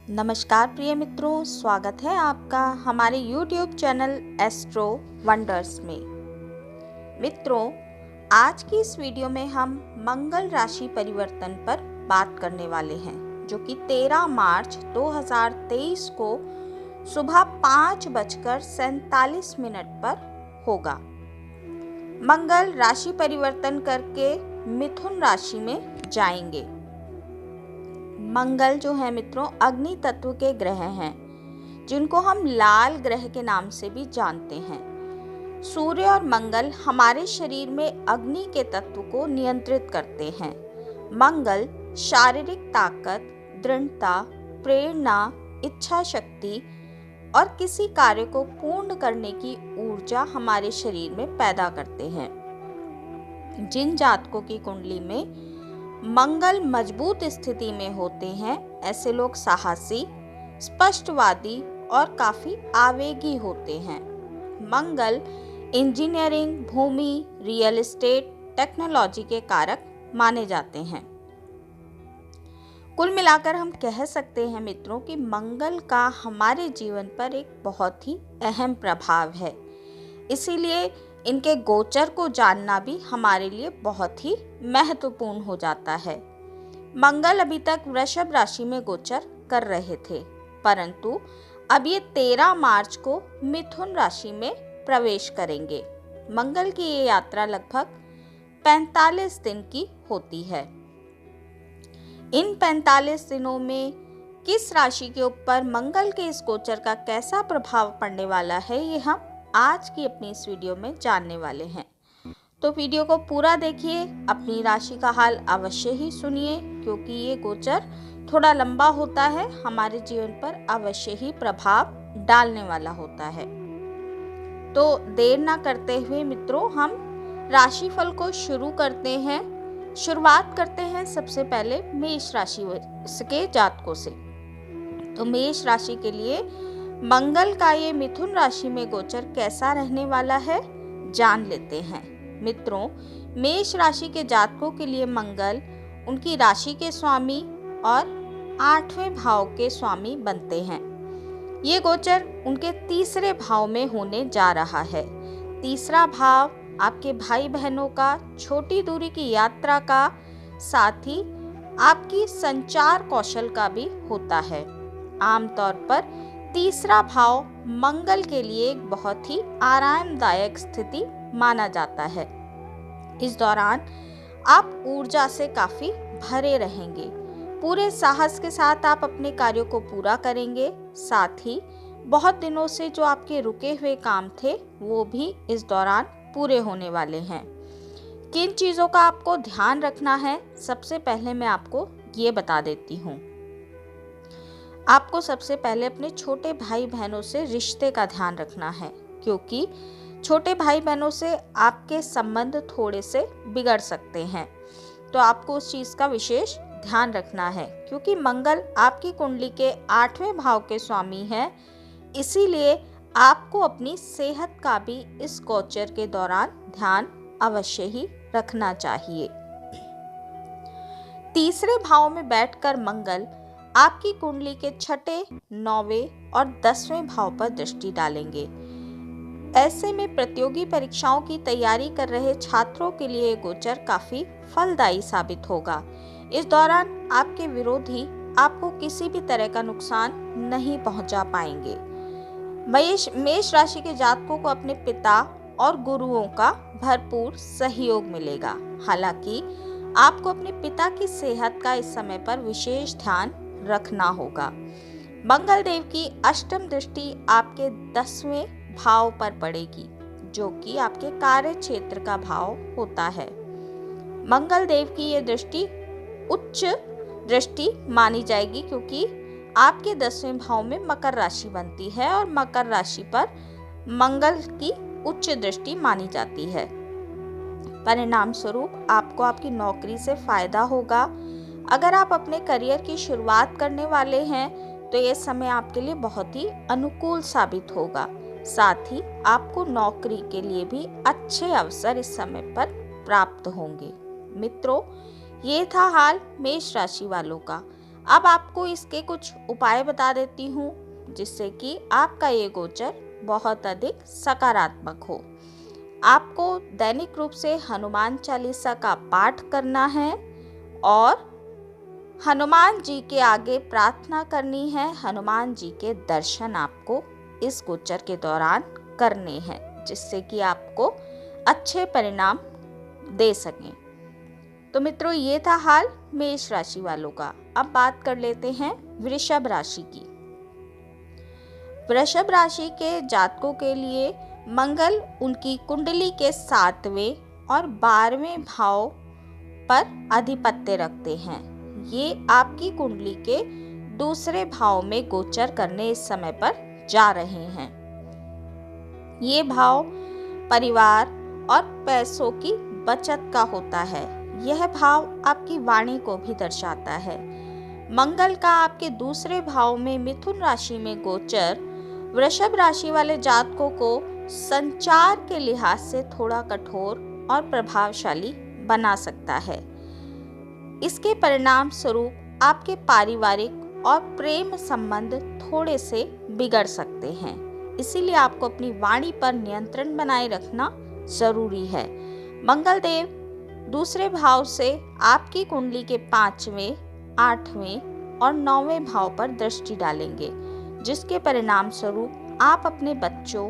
नमस्कार प्रिय मित्रों, स्वागत है आपका हमारे YouTube चैनल एस्ट्रो वंडर्स में। मित्रों, आज की इस वीडियो में हम मंगल राशि परिवर्तन पर बात करने वाले हैं, जो कि 13 मार्च 2023 को सुबह 5:47 पर होगा। मंगल राशि परिवर्तन करके मिथुन राशि में जाएंगे। मंगल जो है मित्रों, अग्नि तत्व के ग्रह हैं, जिनको हम लाल ग्रह के नाम से भी जानते हैं। सूर्य और मंगल हमारे शरीर में अग्नि के तत्व को नियंत्रित करते हैं। मंगल शारीरिक ताकत, दृढ़ता, प्रेरणा, इच्छा शक्ति और किसी कार्य को पूर्ण करने की ऊर्जा हमारे शरीर में पैदा करते हैं। जिन जातकों की कुंडली में मंगल मजबूत स्थिति में होते हैं, ऐसे लोग साहसी, स्पष्टवादी और काफी आवेगी होते हैं। मंगल इंजीनियरिंग, भूमि, रियल एस्टेट, टेक्नोलॉजी के कारक माने जाते हैं। कुल मिलाकर हम कह सकते हैं मित्रों कि मंगल का हमारे जीवन पर एक बहुत ही अहम प्रभाव है। इसीलिए इनके गोचर को जानना भी हमारे लिए बहुत ही महत्वपूर्ण हो जाता है। मंगल अभी तक वृषभ राशि में गोचर कर रहे थे, परंतु अब ये 13 मार्च को मिथुन राशि में प्रवेश करेंगे। मंगल की ये यात्रा लगभग 45 दिन की होती है। इन 45 दिनों में किस राशि के ऊपर मंगल के इस गोचर का कैसा प्रभाव पड़ने वाला है, ये हम आज की अपनी इस वीडियो में जानने वाले हैं। तो वीडियो को पूरा देखिए, अपनी राशि का हाल अवश्य ही सुनिए, क्योंकि ये गोचर थोड़ा लंबा होता है, हमारे जीवन पर अवश्य ही प्रभाव डालने वाला होता है। तो देर ना करते हुए मित्रों, हम राशिफल को शुरू करते हैं। शुरुआत करते हैं सबसे पहले मेष राशि के जातकों से। तो मेष राशि के लिए मंगल का ये मिथुन राशि में गोचर कैसा रहने वाला है, जान लेते हैं। मित्रों, मेष राशि के जातकों के लिए मंगल उनकी राशि के स्वामी और 8वें भाव के स्वामी बनते हैं। ये गोचर उनके तीसरे भाव में होने जा रहा है। तीसरा भाव आपके भाई बहनों का, छोटी दूरी की यात्रा का, साथ ही आपकी संचार कौशल का भी होता है। आमतौर पर तीसरा भाव मंगल के लिए एक बहुत ही आरामदायक स्थिति माना जाता है। इस दौरान आप ऊर्जा से काफी भरे रहेंगे। पूरे साहस के साथ आप अपने कार्यों को पूरा करेंगे। साथ ही बहुत दिनों से जो आपके रुके हुए काम थे, वो भी इस दौरान पूरे होने वाले हैं। किन चीजों का आपको ध्यान रखना है, सबसे पहले मैं आपको ये बता देती हूँ। आपको सबसे पहले अपने छोटे भाई बहनों से रिश्ते का ध्यान रखना है, क्योंकि छोटे भाई बहनों से आपके संबंध थोड़े से बिगड़ सकते हैं। तो आपको उस चीज़ का विशेष ध्यान रखना है, क्योंकि मंगल आपकी कुंडली के 8वें भाव के स्वामी हैं। इसीलिए आपको अपनी सेहत का भी इस गोचर के दौरान ध्यान अवश्य ही रखना चाहिए। तीसरे भाव में बैठकर मंगल आपकी कुंडली के 6, 9वें और 10वें भाव पर दृष्टि डालेंगे। ऐसे में प्रतियोगी परीक्षाओं की तैयारी कर रहे छात्रों के लिए गोचर काफी फलदायी साबित होगा। इस दौरान आपके विरोधी आपको किसी भी तरह का नुकसान नहीं पहुंचा पाएंगे। मेष राशि के जातकों को अपने पिता और गुरुओं का भरपूर सहयोग मिलेगा। हालांकि आपको अपने पिता की सेहत का इस समय पर विशेष ध्यान रखना होगा। मंगल देव की अष्टम दृष्टि आपके 10वें भाव पर पड़ेगी, जो कि आपके कार्य क्षेत्र का भाव होता है। मंगल देव की ये दृष्टि उच्च दृष्टि मानी जाएगी, क्योंकि आपके 10वें भाव में मकर राशि बनती है और मकर राशि पर मंगल की उच्च दृष्टि मानी जाती है। परिणाम स्वरूप आपको आपकी नौकरी से फायदा होगा। अगर आप अपने करियर की शुरुआत करने वाले हैं, तो ये समय आपके लिए बहुत ही अनुकूल साबित होगा। साथ ही आपको नौकरी के लिए भी अच्छे अवसर इस समय पर प्राप्त होंगे। मित्रों, ये था हाल मेष राशि वालों का। अब आपको इसके कुछ उपाय बता देती हूँ जिससे कि आपका ये गोचर बहुत अधिक सकारात्मक हो। आपको दैनिक रूप से हनुमान चालीसा का पाठ करना है और हनुमान जी के आगे प्रार्थना करनी है। हनुमान जी के दर्शन आपको इस गोचर के दौरान करने हैं जिससे कि आपको अच्छे परिणाम दे सकें। तो मित्रों, ये था हाल मेष राशि वालों का। अब बात कर लेते हैं वृषभ राशि की। वृषभ राशि के जातकों के लिए मंगल उनकी कुंडली के 7वें और 12वें भाव पर आधिपत्य रखते हैं। ये आपकी कुंडली के दूसरे भाव में गोचर करने इस समय पर जा रहे हैं। ये भाव परिवार और पैसों की बचत का होता है। यह भाव आपकी वाणी को भी दर्शाता है। मंगल का आपके दूसरे भाव में मिथुन राशि में गोचर वृषभ राशि वाले जातकों को संचार के लिहाज से थोड़ा कठोर और प्रभावशाली बना सकता है। इसके परिणाम स्वरूप आपके पारिवारिक और प्रेम संबंध थोड़े से बिगड़ सकते हैं। इसीलिए आपको अपनी वाणी पर नियंत्रण बनाए रखना जरूरी है। मंगल देव दूसरे भाव से आपकी कुंडली के 5वें, 8वें और 9वें भाव पर दृष्टि डालेंगे, जिसके परिणाम स्वरूप आप अपने बच्चों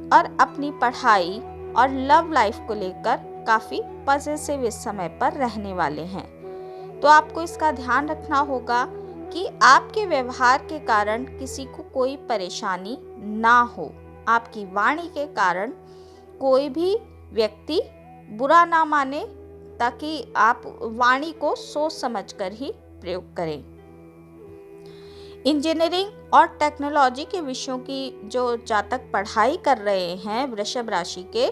और अपनी पढ़ाई और लव लाइफ को लेकर काफी पॉजिटिव इस समय पर रहने वाले हैं। तो आपको इसका ध्यान रखना होगा कि आपके व्यवहार के कारण किसी को कोई परेशानी ना हो। आपकी वाणी के कारण कोई भी व्यक्ति बुरा ना माने, ताकि आप वाणी को सोच समझकर ही प्रयोग करें। इंजीनियरिंग और टेक्नोलॉजी के विषयों की जो जातक पढ़ाई कर रहे हैं वृषभ राशि के,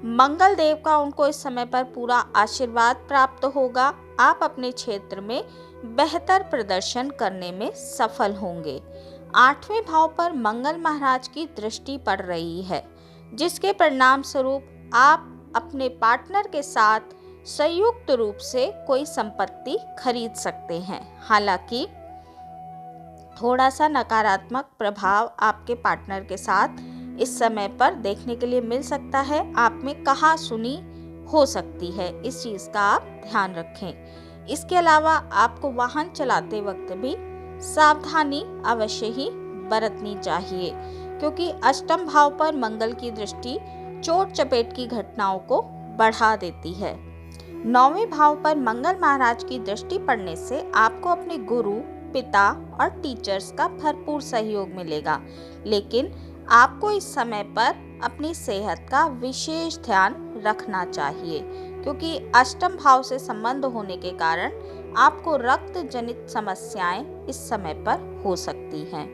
मंगल देव का उनको इस समय पर पूरा आशीर्वाद प्राप्त होगा। आप अपने क्षेत्र में बेहतर प्रदर्शन करने में सफल होंगे। 8वें भाव पर मंगल महाराज की दृष्टि पड़ रही है, जिसके परिणाम स्वरूप आप अपने पार्टनर के साथ संयुक्त रूप से कोई संपत्ति खरीद सकते हैं। हालांकि थोड़ा सा नकारात्मक प्रभाव आपके पार्टनर के साथ इस समय पर देखने के लिए मिल सकता है। आप में कहा सुनी हो सकती है, इस चीज का आप ध्यान रखें। इसके अलावा आपको वाहन चलाते वक्त भी सावधानी अवश्य ही बरतनी चाहिए, क्योंकि अष्टम भाव पर मंगल की दृष्टि चोट चपेट की घटनाओं को बढ़ा देती है। 9वें भाव पर मंगल महाराज की दृष्टि पड़ने से आपको अपने गुरु, पिता और टीचर्स का भरपूर सहयोग मिलेगा, लेकिन आपको इस समय पर अपनी सेहत का विशेष ध्यान रखना चाहिए, क्योंकि अष्टम भाव से संबंध होने के कारण आपको रक्त जनित समस्याएं इस समय पर हो सकती हैं।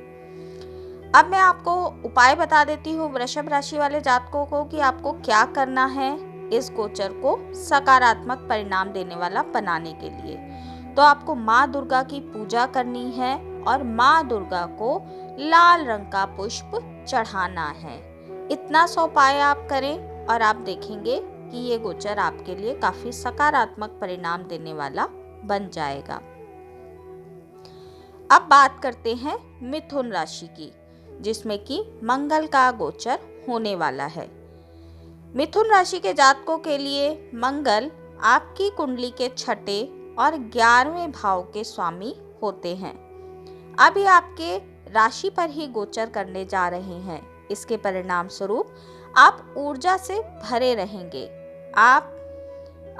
अब मैं आपको उपाय बता देती हूँ वृषभ राशि वाले जातकों को कि आपको क्या करना है इस गोचर को सकारात्मक परिणाम देने वाला बनाने के लिए। तो आपको माँ दुर्गा की पूजा करनी है और माँ दुर्गा को लाल रंग का पुष्प चढ़ाना है। इतना सा उपाय आप करें और आप देखेंगे कि ये गोचर आपके लिए काफी सकारात्मक परिणाम देने वाला बन जाएगा। अब बात करते हैं मिथुन राशि की, जिसमें कि मंगल का गोचर होने वाला है। मिथुन राशि के जातकों के लिए मंगल आपकी कुंडली के 6ठे और 11वें भाव के स्वामी होते हैं। अभी आपके राशि पर ही गोचर करने जा रहे हैं। इसके परिणाम स्वरूप आप ऊर्जा से भरे रहेंगे। आप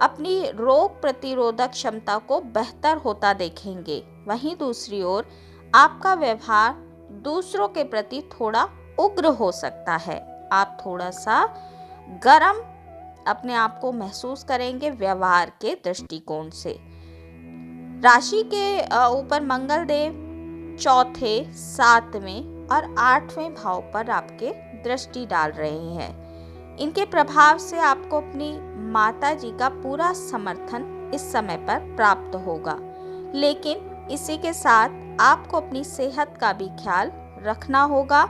अपनी रोग प्रतिरोधक क्षमता को बेहतर होता देखेंगे। वहीं दूसरी ओर आपका व्यवहार दूसरों के प्रति थोड़ा उग्र हो सकता है। आप थोड़ा सा गर्म अपने आप को महसूस करेंगे व्यवहार के दृष्टिकोण से। राशि के ऊपर मंगल देव 4थे, 7वें और 8वें भाव पर आपके दृष्टि डाल रहे हैं। इनके प्रभाव से आपको अपनी माता जी का पूरा समर्थन इस समय पर प्राप्त होगा, लेकिन इसी के साथ आपको अपनी सेहत का भी ख्याल रखना होगा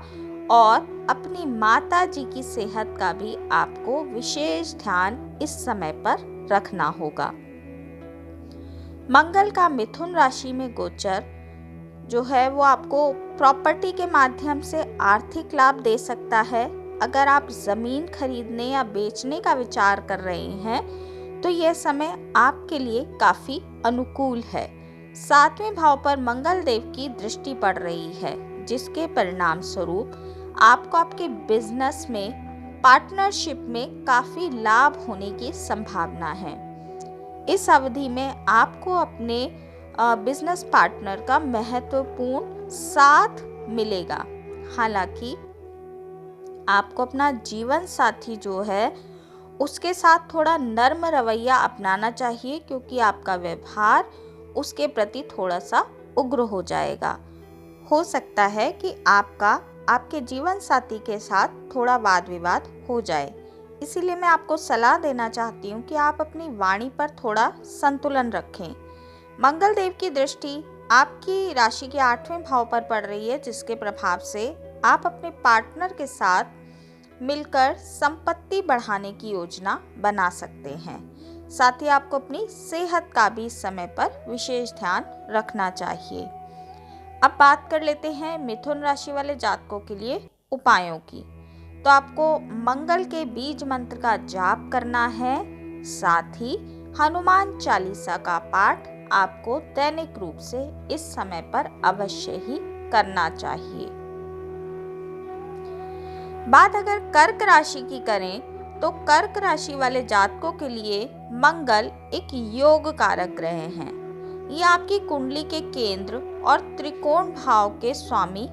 और अपनी माता जी की सेहत का भी आपको विशेष ध्यान इस समय पर रखना होगा। मंगल का मिथुन राशि में गोचर जो है वो आपको प्रॉपर्टी के माध्यम से आर्थिक लाभ दे सकता है। अगर आप ज़मीन खरीदने या बेचने का विचार कर रहे हैं तो यह समय आपके लिए काफ़ी अनुकूल है। 7वें भाव पर मंगल देव की दृष्टि पड़ रही है, जिसके परिणाम स्वरूप आपको आपके बिजनेस में, पार्टनरशिप में काफ़ी लाभ होने की संभावना है। इस अवधि में आपको अपने बिजनेस पार्टनर का महत्वपूर्ण साथ मिलेगा। हालांकि आपको अपना जीवन साथी जो है उसके साथ थोड़ा नर्म रवैया अपनाना चाहिए, क्योंकि आपका व्यवहार उसके प्रति थोड़ा सा उग्र हो जाएगा। हो सकता है कि आपके जीवन साथी के साथ थोड़ा वाद विवाद हो जाए। इसीलिए मैं आपको सलाह देना चाहती हूँ कि आप अपनी वाणी पर थोड़ा संतुलन रखें। मंगल देव की दृष्टि आपकी राशि के 8वें भाव पर पड़ रही है, जिसके प्रभाव से आप अपने पार्टनर के साथ मिलकर संपत्ति बढ़ाने की योजना बना सकते हैं। साथ ही आपको अपनी सेहत का भी इस समय पर विशेष ध्यान रखना चाहिए। अब बात कर लेते हैं मिथुन राशि वाले जातकों के लिए उपायों की। तो आपको मंगल के बीज मंत्र का जाप करना है। साथ ही हनुमान चालीसा का पाठ आपको दैनिक रूप से इस समय पर अवश्य ही करना चाहिए। बात अगर कर्क राशि की करें तो कर्क राशि वाले जातकों के लिए मंगल एक योग कारक ग्रह हैं। ये आपकी कुंडली के केंद्र और त्रिकोण भाव के स्वामी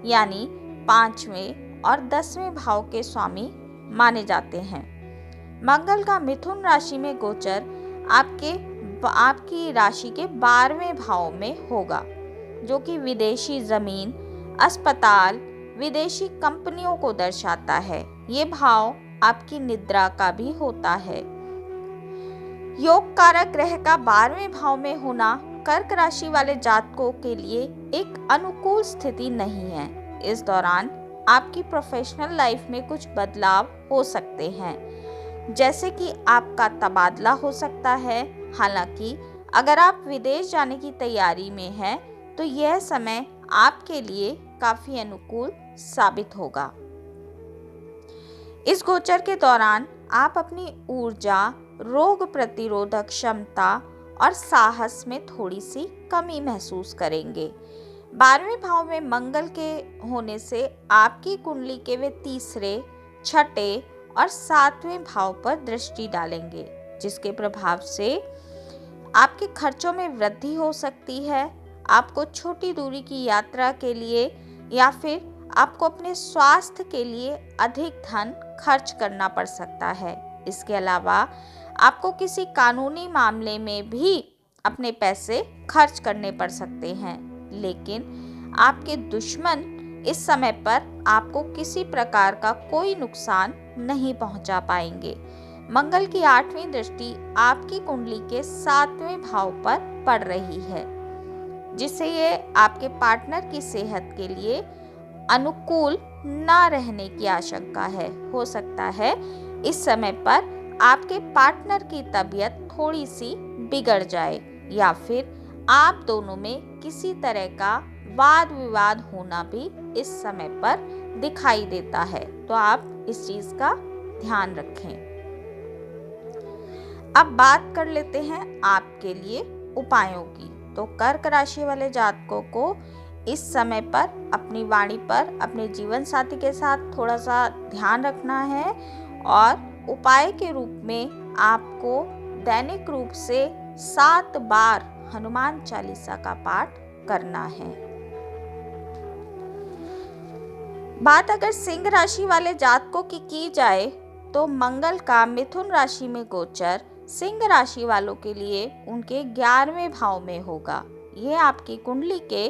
यानी 5वें और 10वें भाव के स्वामी माने जाते हैं। मंगल का मिथुन राशि में गोचर आपकी राशि के 12वें भाव में होगा, जो कि विदेशी जमीन, अस्पताल, विदेशी कंपनियों को दर्शाता है। ये भाव आपकी निद्रा का भी होता है। योग कारक ग्रह का 12वें भाव में होना कर्क राशि वाले जातकों के लिए एक अनुकूल स्थिति नहीं है। इस दौरान आपकी प्रोफेशनल लाइफ में कुछ बदलाव हो सकते हैं, जैसे कि आपका तबादला हो सकता है। हालांकि अगर आप विदेश जाने की तैयारी में हैं तो यह समय आपके लिए काफी अनुकूल साबित होगा। इस गोचर के दौरान आप अपनी ऊर्जा, रोग प्रतिरोधक क्षमता और साहस में थोड़ी सी कमी महसूस करेंगे। 12वें भाव में मंगल के होने से आपकी कुंडली के वे तीसरे, छठे और 7वें भाव पर दृष्टि डालेंगे, जिसके प्रभाव से आपके खर्चों में वृद्धि हो सकती है। आपको छोटी दूरी की यात्रा के लिए या फिर आपको अपने स्वास्थ्य के लिए अधिक धन खर्च करना पड़ सकता है। इसके अलावा आपको किसी कानूनी मामले में भी अपने पैसे खर्च करने पड़ सकते हैं, लेकिन आपके दुश्मन इस समय पर आपको किसी प्रकार का कोई नुकसान नहीं पहुंचा पाएंगे। मंगल की 8वीं दृष्टि आपकी कुंडली के 7वें भाव पर पड़ रही है, जिससे ये आपके पार्टनर की सेहत के लिए अनुकूल ना रहने की आशंका है। हो सकता है इस समय पर आपके पार्टनर की तबीयत थोड़ी सी बिगड़ जाए या फिर आप दोनों में किसी तरह का वाद विवाद होना भी इस समय पर दिखाई देता है, तो आप इस चीज का ध्यान रखें। अब बात कर लेते हैं आपके लिए उपायों की। तो कर्क राशि वाले जातकों को इस समय पर अपनी वाणी पर अपने जीवन साथी के साथ थोड़ा सा ध्यान रखना है और उपाय के रूप में आपको दैनिक रूप से 7 बार हनुमान चालीसा का पाठ करना है। बात अगर सिंह राशि वाले जातकों की जाए तो मंगल का मिथुन राशि में गोचर सिंह राशि वालों के लिए उनके 11वें भाव में होगा। ये आपकी कुंडली के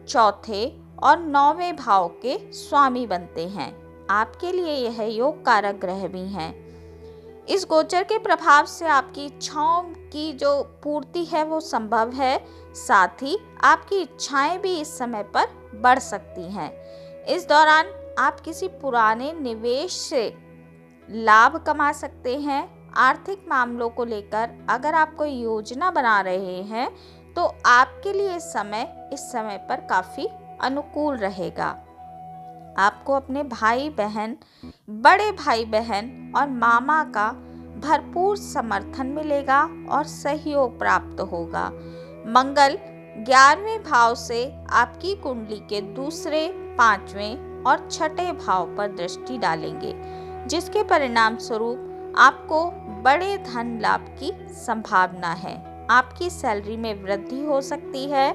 चौथे और 9वें भाव के स्वामी बनते हैं। आपके लिए यह योग कारक ग्रह भी हैं। इस गोचर के प्रभाव से आपकी इच्छाओं की जो पूर्ति है वो संभव है। साथ ही आपकी इच्छाएं भी इस समय पर बढ़ सकती हैं। इस दौरान आप किसी पुराने निवेश से लाभ कमा सकते हैं आर्थिक मामलों को लेकर अगर आप कोई योजना बना रहे हैं तो आपके लिए इस समय पर काफ़ी अनुकूल रहेगा। आपको अपने भाई बहन, बड़े भाई बहन और मामा का भरपूर समर्थन मिलेगा और सहयोग प्राप्त होगा। मंगल 11वें भाव से आपकी कुंडली के दूसरे, 5वें और 6ठे भाव पर दृष्टि डालेंगे, जिसके परिणाम स्वरूप आपको बड़े धन लाभ की संभावना है। आपकी सैलरी में वृद्धि हो सकती है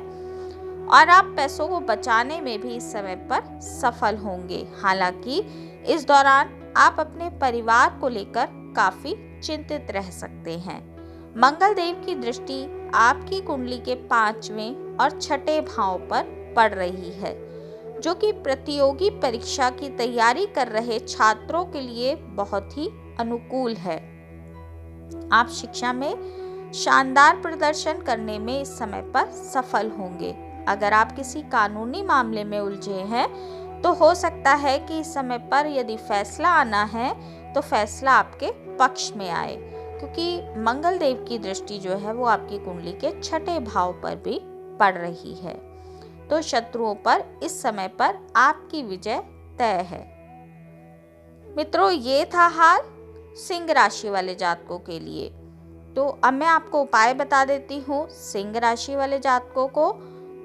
और आप पैसों को बचाने में भी इस समय पर सफल होंगे। हालांकि इस दौरान आप अपने परिवार को लेकर काफी चिंतित रह सकते हैं। मंगल देव की दृष्टि आपकी कुंडली के 5वें और 6ठे भाव पर पड़ रही है, जो कि प्रतियोगी परीक्षा की तैयारी कर रहे छात्रों के लिए बहुत ही अनुकूल है। आप शिक्षा में शानदार प्रदर्शन करने में इस समय पर सफल होंगे। अगर आप किसी कानूनी मामले में उलझे हैं तो हो सकता है कि इस समय पर यदि फैसला आना है तो फैसला आपके पक्ष में आए, क्योंकि मंगल देव की दृष्टि जो है वो आपकी कुंडली के 6ठे भाव पर भी पड़ रही है। तो शत्रुओं पर इस समय पर आपकी विजय तय है। मित्रों, ये था हाल सिंह राशि वाले जातकों के लिए। तो अब मैं आपको उपाय बता देती हूँ सिंह राशि वाले जातकों को।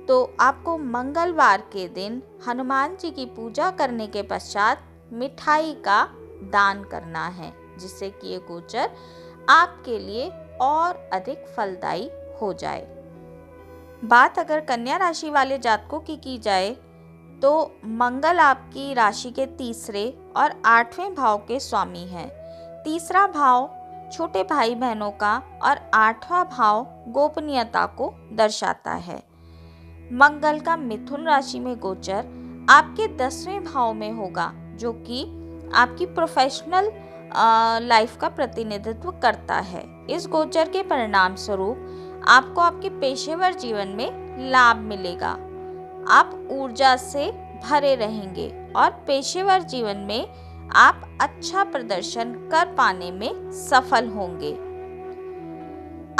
तो आपको मंगलवार के दिन हनुमान जी की पूजा करने के पश्चात मिठाई का दान करना है, जिससे कि ये गोचर आपके लिए और अधिक फलदायी हो जाए। बात अगर कन्या राशि वाले जातकों की जाए तो मंगल आपकी राशि के तीसरे और 8वें भाव के स्वामी हैं। तीसरा भाव छोटे भाई बहनों का और 8वां भाव गोपनीयता को दर्शाता है। मंगल का मिथुन राशि में गोचर आपके 10वें भाव में होगा, जो कि आपकी प्रोफेशनल लाइफ का प्रतिनिधित्व करता है। इस गोचर के परिणाम स्वरूप आपको आपके पेशेवर जीवन में लाभ मिलेगा। आप ऊर्जा से भरे रहेंगे और पेशेवर जीवन में आप अच्छा प्रदर्शन कर पाने में सफल होंगे।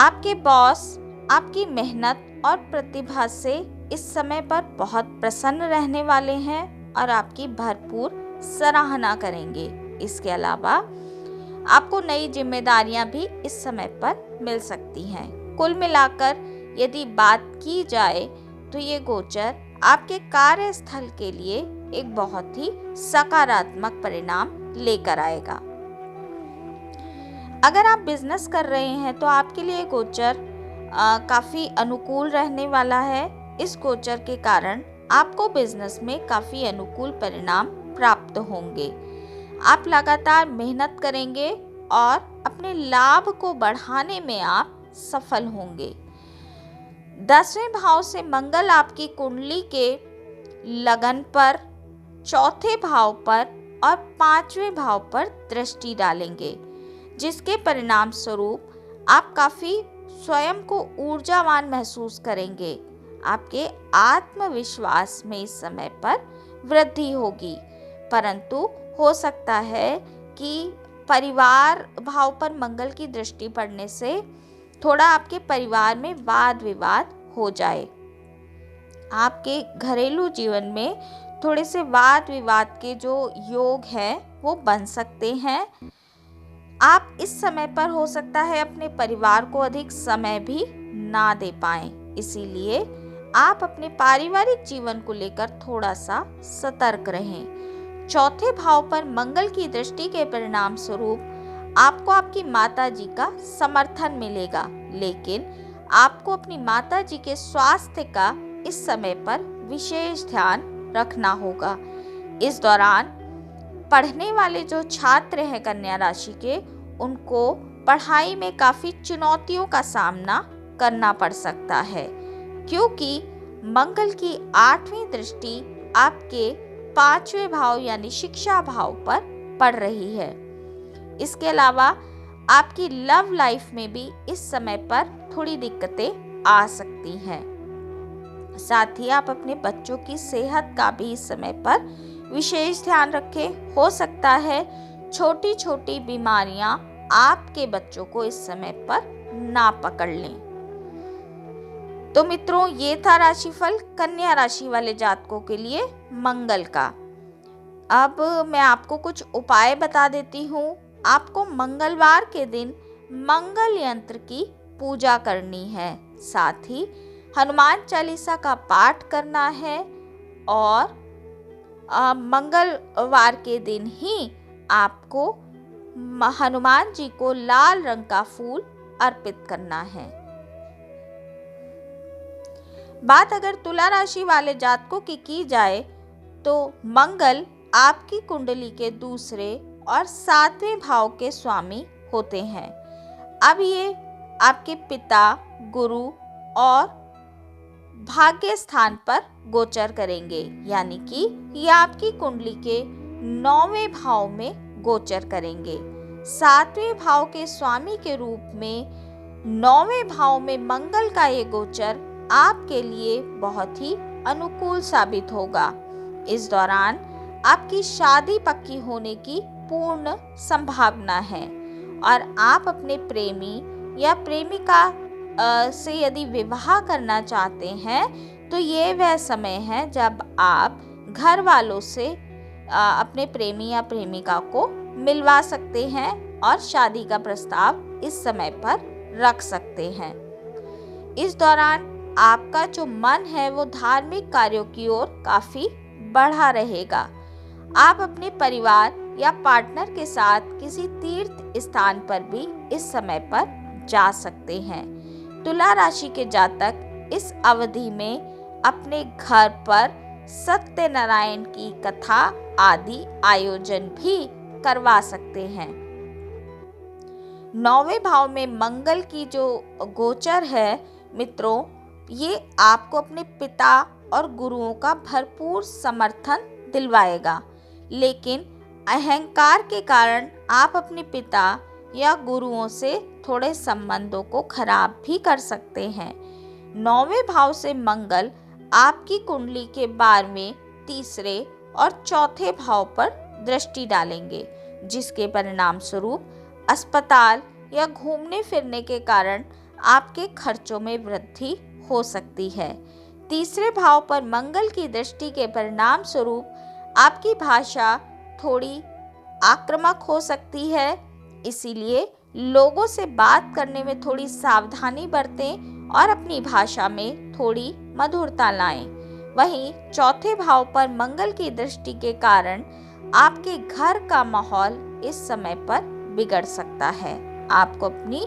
आपके बॉस आपकी मेहनत और प्रतिभा से इस समय पर बहुत प्रसन्न रहने वाले हैं और आपकी भरपूर सराहना करेंगे। इसके अलावा आपको नई जिम्मेदारियां भी इस समय पर मिल सकती हैं। कुल मिलाकर यदि बात की जाए तो ये गोचर आपके कार्यस्थल के लिए एक बहुत ही सकारात्मक परिणाम लेकर आएगा। अगर आप बिजनेस कर रहे हैं तो आपके लिए गोचर काफ़ी अनुकूल रहने वाला है। इस गोचर के कारण आपको बिजनेस में काफ़ी अनुकूल परिणाम प्राप्त होंगे। आप लगातार मेहनत करेंगे और अपने लाभ को बढ़ाने में आप सफल होंगे। 10वें भाव से मंगल आपकी कुंडली के लगन पर, 4थे भाव पर और 5वें भाव पर दृष्टि डालेंगे, जिसके परिणाम स्वरूप आप काफ़ी स्वयं को ऊर्जावान महसूस करेंगे। आपके आत्मविश्वास में इस समय पर वृद्धि होगी, परंतु हो सकता है कि परिवार भाव पर मंगल की दृष्टि पड़ने से थोड़ा आपके परिवार में वाद विवाद हो जाए। आपके घरेलू जीवन में थोड़े से वाद विवाद के जो योग हैं वो बन सकते हैं। आप इस समय पर हो सकता है अपने परिवार को अधिक समय भी ना दे पाएं, इसीलिए आप अपने पारिवारिक जीवन को लेकर थोड़ा सा सतर्क रहें। 4थे भाव पर मंगल की दृष्टि के परिणाम स्वरूप आपको आपकी माता जी का समर्थन मिलेगा, लेकिन आपको अपनी माता जी के स्वास्थ्य का इस समय पर विशेष ध्यान रखना होगा। इस दौरान पढ़ने वाले जो छात्र हैं कन्या राशि के, उनको पढ़ाई में काफ़ी चुनौतियों का सामना करना पड़ सकता है, क्योंकि मंगल की 8वीं दृष्टि आपके 5वें भाव यानी शिक्षा भाव पर पड़ रही है। इसके अलावा आपकी लव लाइफ में भी इस समय पर थोड़ी दिक्कतें आ सकती हैं। साथ ही आप अपने बच्चों की सेहत का भी इस समय पर विशेष ध्यान रखें। हो सकता है छोटी छोटी बीमारियां आपके बच्चों को इस समय पर ना पकड़ लें। तो मित्रों, ये था राशिफल कन्या राशि वाले जातकों के लिए मंगल का। अब मैं आपको कुछ उपाय बता देती हूँ। आपको मंगलवार के दिन मंगल यंत्र की पूजा करनी है, साथ ही हनुमान चालीसा का पाठ करना है और मंगलवार के दिन ही आपको हनुमान जी को लाल रंग का फूल अर्पित करना है। बात अगर तुला राशि वाले जातकों की जाए तो मंगल आपकी कुंडली के दूसरे और 7वें भाव के स्वामी होते हैं। अब ये आपके पिता, गुरु और भाग्य स्थान पर गोचर करेंगे, यानी कि ये आपकी कुंडली के 9वें भाव में गोचर करेंगे। 7वें भाव के स्वामी के रूप में 9वें भाव में मंगल का ये गोचर आपके लिए बहुत ही अनुकूल साबित होगा। इस दौरान आपकी शादी पक्की होने की पूर्ण संभावना है और आप अपने प्रेमी या प्रेमिका से यदि विवाह करना चाहते हैं तो ये वह समय है जब आप घर वालों से अपने प्रेमी या प्रेमिका को मिलवा सकते हैं और शादी का प्रस्ताव इस समय पर रख सकते हैं। इस दौरान आपका जो मन है वो धार्मिक कार्यों की ओर काफी बढ़ा रहेगा। आप अपने परिवार या पार्टनर के साथ किसी तीर्थ स्थान पर भी इस समय पर जा सकते हैं। तुला राशि के जातक इस अवधि में अपने घर पर सत्यनारायण की कथा आदि आयोजन भी करवा सकते हैं। 9वें भाव में मंगल की जो गोचर है मित्रों, ये आपको अपने पिता और गुरुओं का भरपूर समर्थन दिलवाएगा, लेकिन अहंकार के कारण आप अपने पिता या गुरुओं से थोड़े संबंधों को खराब भी कर सकते हैं। 9वें भाव से मंगल आपकी कुंडली के 12वें, 3 और 4 भाव पर दृष्टि डालेंगे, जिसके परिणाम स्वरूप अस्पताल या घूमने फिरने के कारण आपके खर्चों में वृद्धि हो सकती है। 3 भाव पर मंगल की दृष्टि के परिणाम स्वरूप आपकी भाषा थोड़ी आक्रामक हो सकती है, इसीलिए लोगों से बात करने में थोड़ी सावधानी बरतें और अपनी भाषा में थोड़ी मधुरता लाएं। वहीं 4 भाव पर मंगल की दृष्टि के कारण आपके घर का माहौल इस समय पर बिगड़ सकता है। आपको अपनी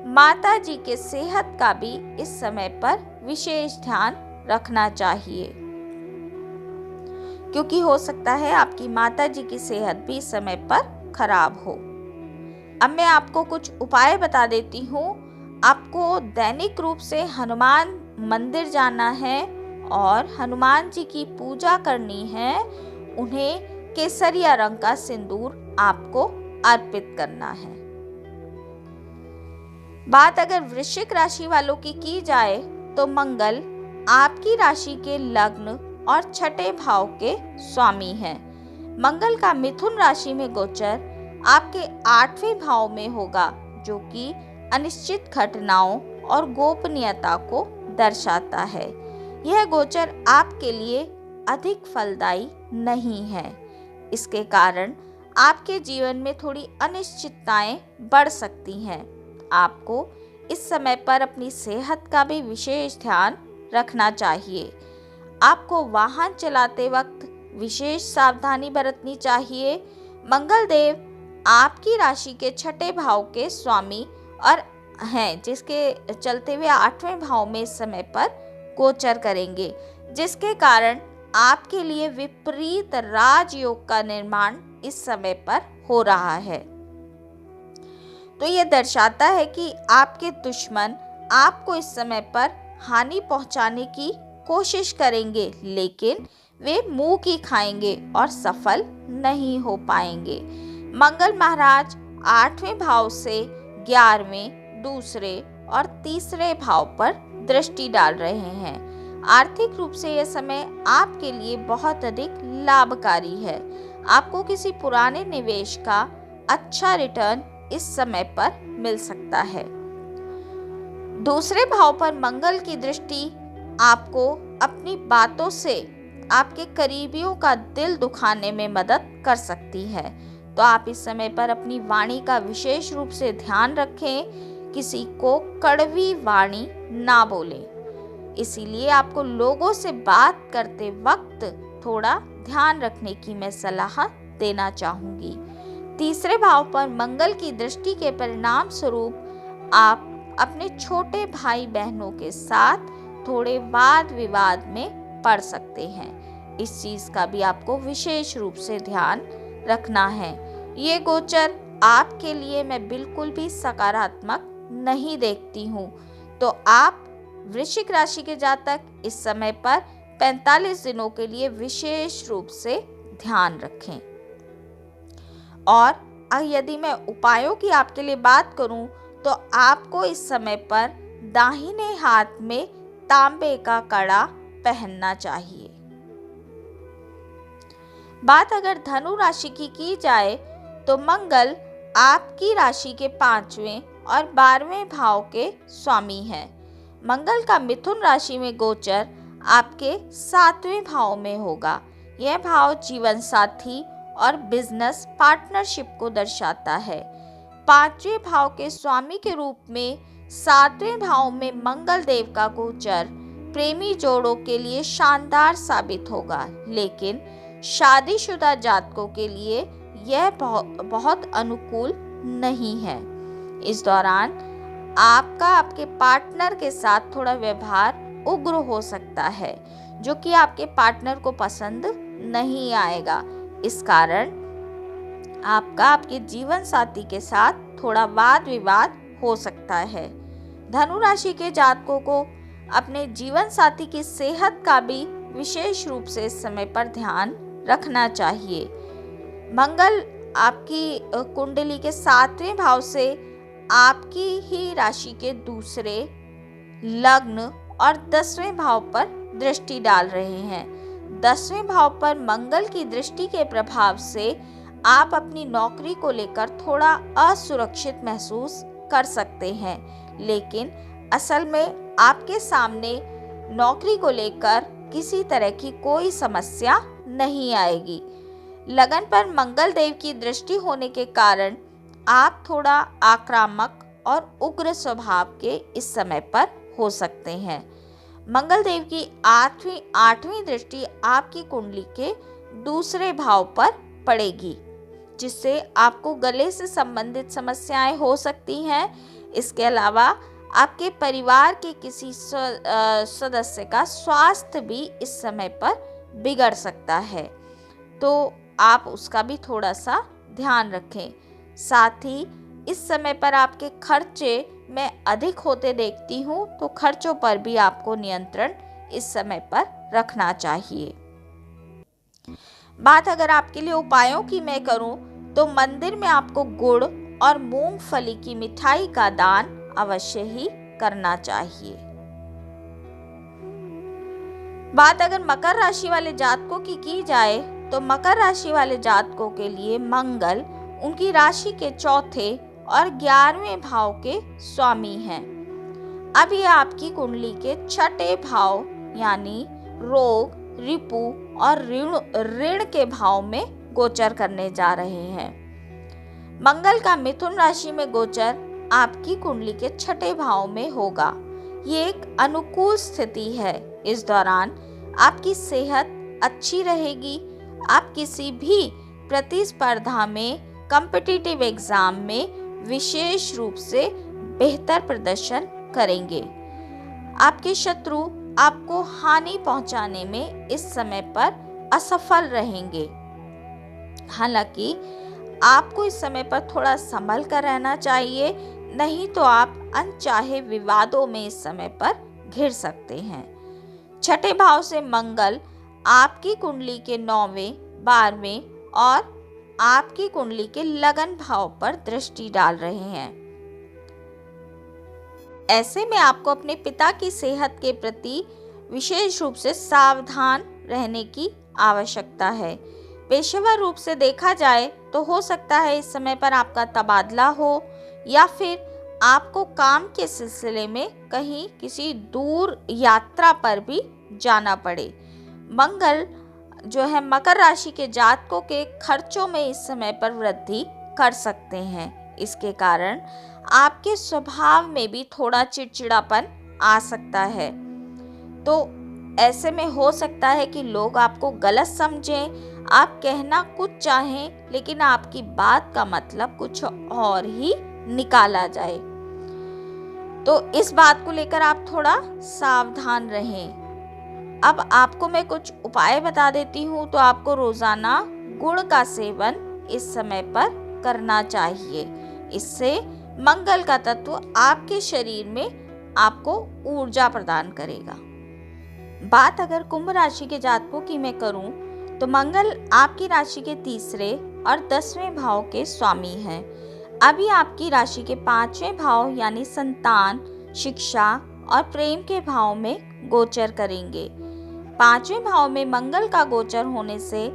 माता जी के सेहत का भी इस समय पर विशेष ध्यान रखना चाहिए, क्योंकि हो सकता है आपकी माता जी की सेहत भी इस समय पर खराब हो। अब मैं आपको कुछ उपाय बता देती हूँ। आपको दैनिक रूप से हनुमान मंदिर जाना है और हनुमान जी की पूजा करनी है। उन्हें केसरिया रंग का सिंदूर आपको अर्पित करना है। बात अगर वृश्चिक राशि वालों की जाए तो मंगल आपकी राशि के लग्न और 6 भाव के स्वामी हैं। मंगल का मिथुन राशि में गोचर आपके 8वें भाव में होगा, जो कि अनिश्चित घटनाओं और गोपनीयता को दर्शाता है। यह गोचर आपके लिए अधिक फलदायी नहीं है। इसके कारण आपके जीवन में थोड़ी अनिश्चितताएं बढ़ सकती हैं। आपको इस समय पर अपनी सेहत का भी विशेष ध्यान रखना चाहिए। आपको वाहन चलाते वक्त विशेष सावधानी बरतनी चाहिए। मंगल देव आपकी राशि के 6 भाव के स्वामी और हैं, जिसके चलते हुए 8वें भाव में इस समय पर गोचर करेंगे, जिसके कारण आपके लिए विपरीत राजयोग का निर्माण इस समय पर हो रहा है। तो ये दर्शाता है कि आपके दुश्मन आपको इस समय पर हानि पहुंचाने की कोशिश करेंगे, लेकिन वे मुंह की खाएंगे और सफल नहीं हो पाएंगे। मंगल महाराज 8वें भाव से 11वें, 2 और 3 भाव पर दृष्टि डाल रहे हैं। आर्थिक रूप से यह समय आपके लिए बहुत अधिक लाभकारी है। आपको किसी पुराने निवेश का अच्छा रिटर्न इस समय पर मिल सकता है। दूसरे भाव पर मंगल की दृष्टि आपको अपनी बातों से आपके करीबियों का दिल दुखाने में मदद कर सकती है। तो आप इस समय पर अपनी वाणी का विशेष रूप से ध्यान रखें, किसी को कड़वी वाणी ना बोलें। इसीलिए आपको लोगों से बात करते वक्त थोड़ा ध्यान रखने की मैं सलाह देना चाहूँगी। तीसरे भाव पर मंगल की दृष्टि के परिणाम स्वरूप आप अपने छोटे भाई बहनों के साथ थोड़े वाद विवाद में पड़ सकते हैं। इस चीज का भी आपको विशेष रूप से ध्यान रखना है। ये गोचर आपके लिए मैं बिल्कुल भी सकारात्मक नहीं देखती हूँ। तो आप वृश्चिक राशि के जातक इस समय पर 45 दिनों के लिए विशेष रूप से ध्यान रखें। और यदि मैं उपायों की आपके लिए बात करूं तो आपको इस समय पर दाहिने हाथ में तांबे का कड़ा पहनना चाहिए। बात अगर धनु राशि की जाए तो मंगल आपकी राशि के 5वें और 12वें भाव के स्वामी हैं। मंगल का मिथुन राशि में गोचर आपके 7वें भाव में होगा। यह भाव जीवन साथी और बिजनेस पार्टनरशिप को दर्शाता है। 5वें भाव के स्वामी के रूप में 7वें भाव में मंगल देव का गोचर प्रेमी जोड़ों के लिए शानदार साबित होगा, लेकिन शादीशुदा जातकों के लिए यह बहुत अनुकूल नहीं है। इस दौरान आपका आपके पार्टनर के साथ थोड़ा व्यवहार उग्र हो सकता है, जो कि आपके पार्टनर को पसंद नहीं आएगा। इस कारण आपका आपके जीवन साथी के साथ थोड़ा वाद विवाद हो सकता है। धनु राशि के जातकों को अपने जीवन साथी की सेहत का भी विशेष रूप से इस समय पर ध्यान रखना चाहिए। मंगल आपकी कुंडली के 7वें भाव से आपकी ही राशि के दूसरे, लग्न और 10वें भाव पर दृष्टि डाल रहे हैं। 10वें भाव पर मंगल की दृष्टि के प्रभाव से आप अपनी नौकरी को लेकर थोड़ा असुरक्षित महसूस कर सकते हैं, लेकिन असल में आपके सामने नौकरी को लेकर किसी तरह की कोई समस्या नहीं आएगी। लगन पर मंगल देव की दृष्टि होने के कारण आप थोड़ा आक्रामक और उग्र स्वभाव के इस समय पर हो सकते हैं। मंगल देव की 8वीं दृष्टि आपकी कुंडली के दूसरे भाव पर पड़ेगी, जिससे आपको गले से संबंधित समस्याएं हो सकती हैं। इसके अलावा आपके परिवार के किसी सदस्य का स्वास्थ्य भी इस समय पर बिगड़ सकता है, तो आप उसका भी थोड़ा सा ध्यान रखें। साथ ही इस समय पर आपके खर्चे मैं अधिक होते देखती हूँ, तो खर्चों पर भी आपको नियंत्रण इस समय पर रखना चाहिए। बात अगर आपके लिए उपायों की मैं करूं तो मंदिर में आपको गुड़ और मूंगफली की मिठाई का दान अवश्य ही करना चाहिए। बात अगर मकर राशि वाले जातकों की जाए तो मकर राशि वाले जातकों के लिए मंगल उनकी राशि के 4थे और 11वें भाव के स्वामी हैं। अब ये आपकी कुंडली के 6ठे भाव यानी रोग, रिपु और ऋण के भाव में गोचर करने जा रहे हैं। मंगल का मिथुन राशि में गोचर आपकी कुंडली के 6ठे भाव में होगा। ये एक अनुकूल स्थिति है। इस दौरान आपकी सेहत अच्छी रहेगी। आप किसी भी प्रतिस्पर्धा में, कॉम्पिटिटिव एग्जाम में विशेष रूप से बेहतर प्रदर्शन करेंगे। आपके शत्रु आपको हानि पहुंचाने में इस समय पर असफल रहेंगे। हालांकि आपको इस समय पर थोड़ा संभल कर रहना चाहिए, नहीं तो आप अनचाहे विवादों में इस समय पर घिर सकते हैं। 6ठे भाव से मंगल आपकी कुंडली के 9वें, 12वें और आपकी कुंडली के लगन भाव पर दृष्टि डाल रहे हैं। ऐसे में आपको अपने पिता की सेहत के प्रति विशेष रूप से सावधान रहने की आवश्यकता है। पेशेवर रूप से देखा जाए तो हो सकता है इस समय पर आपका तबादला हो या फिर आपको काम के सिलसिले में कहीं किसी दूर यात्रा पर भी जाना पड़े। मंगल जो है मकर राशि के जातकों के खर्चों में इस समय पर वृद्धि कर सकते हैं। इसके कारण आपके स्वभाव में भी थोड़ा चिड़चिड़ापन आ सकता है। तो ऐसे में हो सकता है कि लोग आपको गलत समझें, आप कहना कुछ चाहें लेकिन आपकी बात का मतलब कुछ और ही निकाला जाए। तो इस बात को लेकर आप थोड़ा सावधान रहें। अब आपको मैं कुछ उपाय बता देती हूँ। तो आपको रोजाना गुड़ का सेवन इस समय पर करना चाहिए। इससे मंगल का तत्व आपके शरीर में आपको ऊर्जा प्रदान करेगा। बात अगर कुंभ राशि के जातकों की मैं करूं तो मंगल आपकी राशि के तीसरे और 10वें भाव के स्वामी हैं। अभी आपकी राशि के 5वें भाव यानी संतान, शिक्षा और प्रेम के भाव में गोचर करेंगे। 5वें भाव में मंगल का गोचर होने से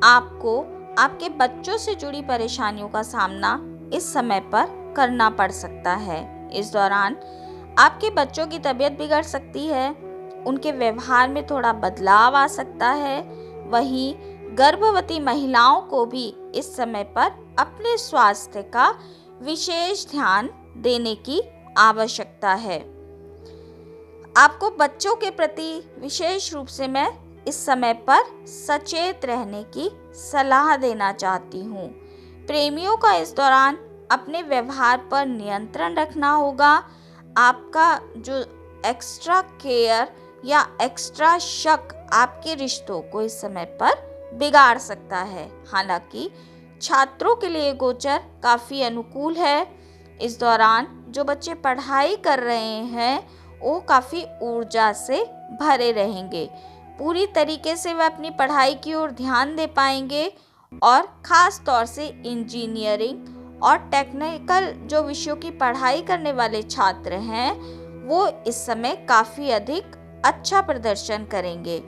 आपको आपके बच्चों से जुड़ी परेशानियों का सामना इस समय पर करना पड़ सकता है। इस दौरान आपके बच्चों की तबीयत बिगड़ सकती है, उनके व्यवहार में थोड़ा बदलाव आ सकता है। वहीं गर्भवती महिलाओं को भी इस समय पर अपने स्वास्थ्य का विशेष ध्यान देने की आवश्यकता है। आपको बच्चों के प्रति विशेष रूप से मैं इस समय पर सचेत रहने की सलाह देना चाहती हूँ। प्रेमियों का इस दौरान अपने व्यवहार पर नियंत्रण रखना होगा। आपका जो एक्स्ट्रा केयर या एक्स्ट्रा शक आपके रिश्तों को इस समय पर बिगाड़ सकता है। हालांकि छात्रों के लिए गोचर काफ़ी अनुकूल है। इस दौरान जो बच्चे पढ़ाई कर रहे हैं वो काफ़ी ऊर्जा से भरे रहेंगे। पूरी तरीके से वे अपनी पढ़ाई की ओर ध्यान दे पाएंगे और ख़ास तौर से इंजीनियरिंग और टेक्निकल जो विषयों की पढ़ाई करने वाले छात्र हैं वो इस समय काफ़ी अधिक अच्छा प्रदर्शन करेंगे।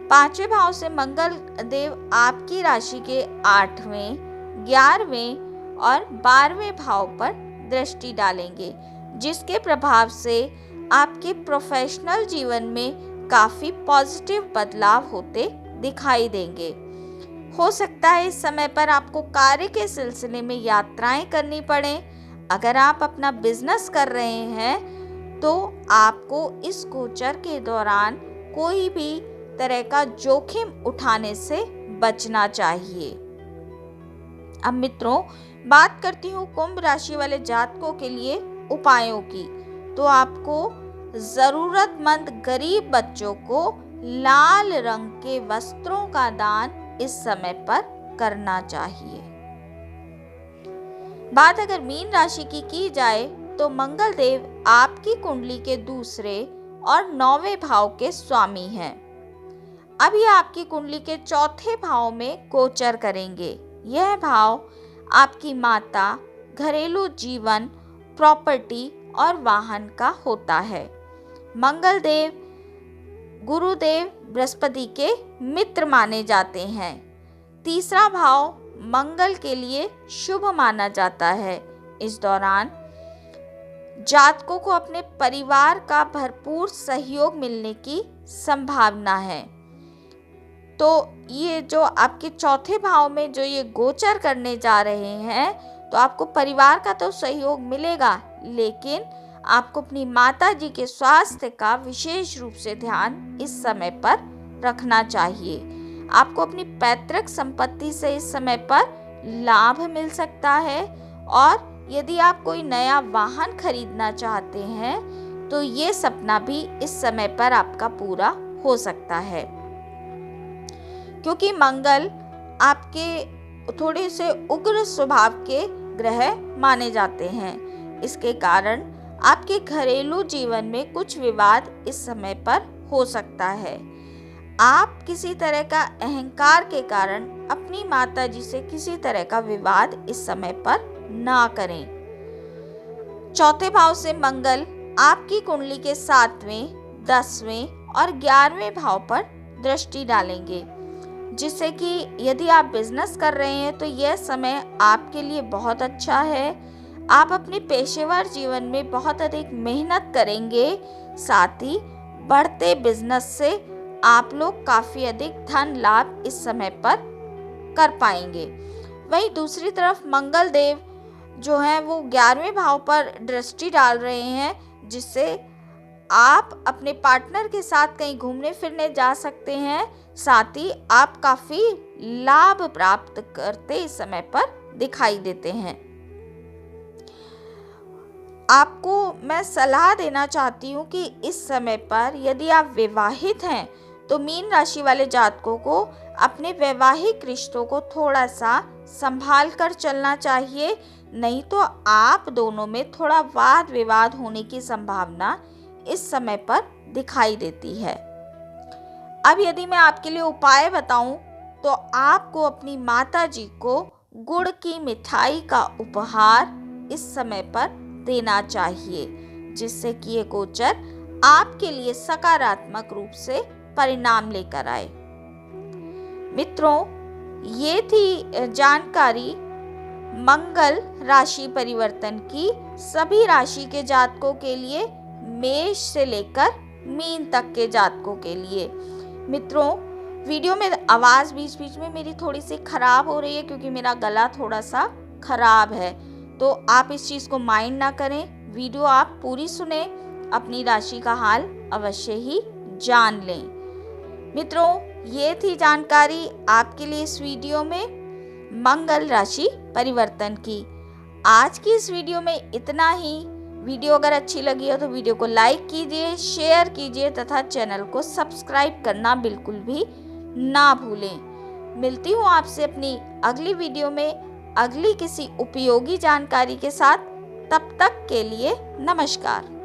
5वें भाव से मंगल देव आपकी राशि के 8वें, 11वें और 12वें भाव पर दृष्टि डालेंगे, जिसके प्रभाव से आपके प्रोफेशनल जीवन में काफ़ी पॉजिटिव बदलाव होते दिखाई देंगे। हो सकता है इस समय पर आपको कार्य के सिलसिले में यात्राएं करनी पड़े। अगर आप अपना बिजनेस कर रहे हैं तो आपको इस गोचर के दौरान कोई भी तरह का जोखिम उठाने से बचना चाहिए। अब मित्रों, बात करती हूँ कुंभ राशि वाले जातकों के लिए उपायों की। तो आपको जरूरतमंद गरीब बच्चों को लाल रंग के वस्त्रों का दान इस समय पर करना चाहिए। बात अगर मीन राशि की जाए तो मंगल देव आपकी कुंडली के दूसरे और 9वें भाव के स्वामी हैं। अभी आपकी कुंडली के 4थे भाव में गोचर करेंगे। यह भाव आपकी माता, घरेलू जीवन, प्रॉपर्टी और वाहन का होता है। मंगल देव गुरुदेव बृहस्पति के मित्र माने जाते हैं। तीसरा भाव मंगल के लिए शुभ माना जाता है। इस दौरान जातकों को अपने परिवार का भरपूर सहयोग मिलने की संभावना है। तो ये जो आपके 4थे भाव में जो ये गोचर करने जा रहे हैं तो आपको परिवार का तो सहयोग मिलेगा, लेकिन आपको अपनी माता जी के स्वास्थ्य का विशेष रूप से ध्यान इस समय पर रखना चाहिए। आपको अपनी पैतृक संपत्ति से इस समय पर लाभ मिल सकता है और यदि आप कोई नया वाहन खरीदना चाहते हैं तो ये सपना भी इस समय पर आपका पूरा हो सकता है, क्योंकि मंगल आपके थोड़े से उग्र स्वभाव के ग्रह माने जाते हैं। इसके कारण आपके घरेलू जीवन में कुछ विवाद इस समय पर हो सकता है। आप किसी तरह का अहंकार के कारण अपनी माता जी से किसी तरह का विवाद इस समय पर ना करें। 4थे भाव से मंगल आपकी कुंडली के 7वें, 10वें और 11वें भाव पर दृष्टि डालेंगे। जिससे कि यदि आप बिजनेस कर रहे हैं तो यह समय आपके लिए बहुत अच्छा है। आप अपने पेशेवर जीवन में बहुत अधिक मेहनत करेंगे, साथ ही बढ़ते बिजनेस से आप लोग काफ़ी अधिक धन लाभ इस समय पर कर पाएंगे। वहीं दूसरी तरफ मंगल देव जो हैं वो 11वें भाव पर दृष्टि डाल रहे हैं, जिससे आप अपने पार्टनर के साथ कहीं घूमने फिरने जा सकते हैं। साथ ही आप काफ़ी लाभ प्राप्त करते इस समय पर दिखाई देते हैं। आपको मैं सलाह देना चाहती हूँ कि इस समय पर यदि आप विवाहित हैं तो मीन राशि वाले जातकों को अपने वैवाहिक रिश्तों को थोड़ा सा संभाल कर चलना चाहिए, नहीं तो आप दोनों में थोड़ा वाद विवाद होने की संभावना इस समय पर दिखाई देती है। अब यदि मैं आपके लिए उपाय बताऊं तो आपको अपनी माता जी को गुड़ की मिठाई का उपहार इस समय पर देना चाहिए, जिससे कि ये गोचर आपके लिए सकारात्मक रूप से परिणाम लेकर आए। मित्रों, ये थी जानकारी मंगल राशि परिवर्तन की सभी राशि के जातकों के लिए, मेष से लेकर मीन तक के जातकों के लिए। मित्रों, वीडियो में आवाज़ बीच बीच में मेरी थोड़ी सी खराब हो रही है क्योंकि मेरा गला थोड़ा सा खराब है, तो आप इस चीज़ को माइंड ना करें। वीडियो आप पूरी सुने, अपनी राशि का हाल अवश्य ही जान लें। मित्रों, ये थी जानकारी आपके लिए इस वीडियो में मंगल राशि परिवर्तन की। आज की इस वीडियो में इतना ही। वीडियो अगर अच्छी लगी हो तो वीडियो को लाइक कीजिए, शेयर कीजिए तथा चैनल को सब्सक्राइब करना बिल्कुल भी ना भूलें। मिलती हूँ आपसे अपनी अगली वीडियो में अगली किसी उपयोगी जानकारी के साथ। तब तक के लिए नमस्कार।